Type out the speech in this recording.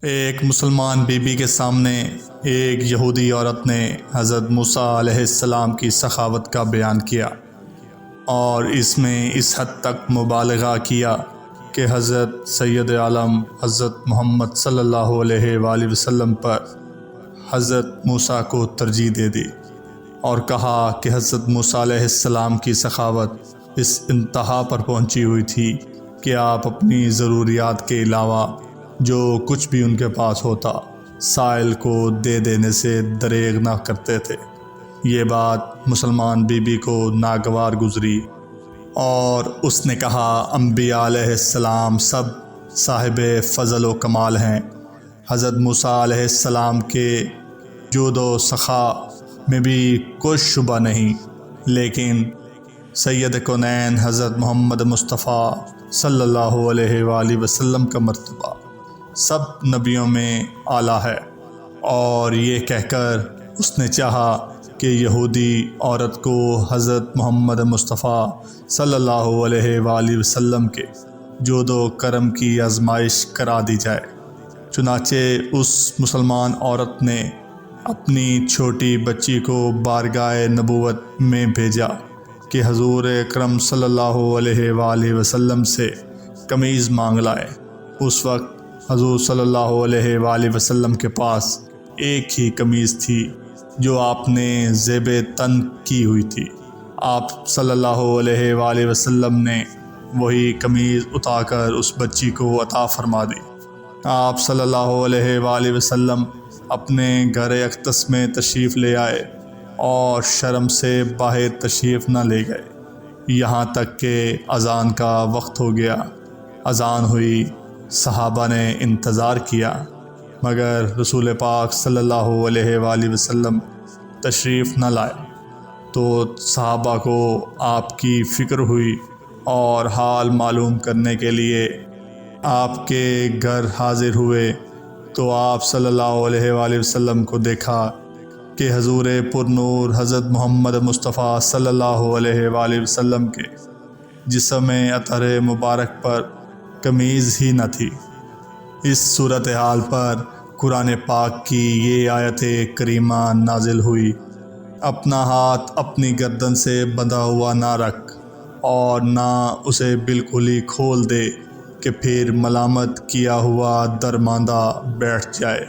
ایک مسلمان be be کے سامنے ایک یہودی عورت نے حضرت موسیٰ علیہ السلام کی سخاوت کا بیان کیا اور اس میں اس حد تک مبالغہ کیا کہ حضرت سید عالم حضرت محمد صلی اللہ علیہ وآلہ وسلم پر حضرت موسیٰ کو ترجیح دے دی اور کہا کہ حضرت موسیٰ علیہ السلام کی سخاوت اس انتہا پر پہنچی ہوئی تھی کہ آپ اپنی ضروریات کے علاوہ جو کچھ بھی ان کے پاس ہوتا سائل کو دے دینے سے دریغ نہ کرتے تھے۔ یہ بات مسلمان بی بی کو ناگوار گزری اور اس نے کہا انبیاء علیہ السلام سب صاحب فضل و کمال ہیں، حضرت موسیٰ علیہ السلام کے جود و سخا میں بھی کوئی شبہ نہیں، لیکن سید کونین حضرت محمد مصطفیٰ صلی اللہ علیہ وآلہ وسلم کا مرتبہ سب نبیوں میں اعلیٰ ہے۔ اور یہ کہہ کر اس نے چاہا کہ یہودی عورت کو حضرت محمد مصطفیٰ صلی اللہ علیہ وآلہ وسلم کے جود و کرم کی آزمائش کرا دی جائے۔ چنانچہ اس مسلمان عورت نے اپنی چھوٹی بچی کو بارگاہ نبوت میں بھیجا کہ حضور اکرم صلی اللہ علیہ وآلہ وسلم سے قمیض مانگ لائے۔ اس وقت حضور صلی اللہ علیہ وآلہ وسلم کے پاس ایک ہی قمیض تھی جو آپ نے زیب تن کی ہوئی تھی۔ آپ صلی اللہ علیہ وآلہ وسلم نے وہی قمیض اتار کر اس بچی کو عطا فرما دی۔ آپ صلی اللہ علیہ وآلہ وسلم اپنے گھر اقدس میں تشریف لے آئے اور شرم سے باہر تشریف نہ لے گئے، یہاں تک کہ اذان کا وقت ہو گیا۔ اذان ہوئی، صحابہ نے انتظار کیا مگر رسول پاک صلی اللہ علیہ وآلہ وسلم تشریف نہ لائے، تو صحابہ کو آپ کی فکر ہوئی اور حال معلوم کرنے کے لیے آپ کے گھر حاضر ہوئے، تو آپ صلی اللہ علیہ وآلہ وسلم کو دیکھا کہ حضور پر نور حضرت محمد مصطفیٰ صلی اللہ علیہ وآلہ وسلم کے جسم اطہر مبارک پر قمیض ہی نہ تھی۔ اس صورتحال پر قرآن پاک کی یہ آیت کریمہ نازل ہوئی، اپنا ہاتھ اپنی گردن سے بندھا ہوا نہ رکھ اور نہ اسے بالکل ہی کھول دے کہ پھر ملامت کیا ہوا درماندہ بیٹھ جائے۔